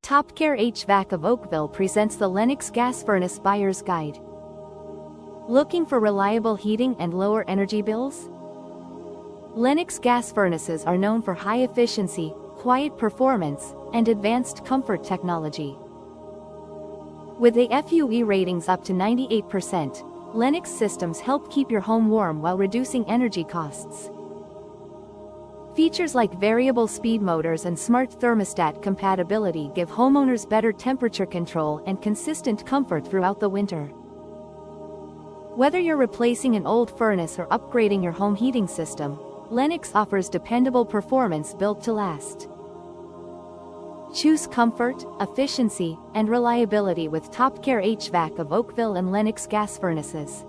TopCare HVAC of Oakville presents the Lennox Gas Furnace Buyer's Guide. Looking for reliable heating and lower energy bills? Lennox gas furnaces are known for high efficiency, quiet performance, and advanced comfort technology. With AFUE ratings up to 98%, Lennox systems help keep your home warm while reducing energy costs. Features like variable speed motors and smart thermostat compatibility give homeowners better temperature control and consistent comfort throughout the winter. Whether you're replacing an old furnace or upgrading your home heating system, Lennox offers dependable performance built to last. Choose comfort, efficiency, and reliability with TopCare HVAC of Oakville and Lennox gas furnaces.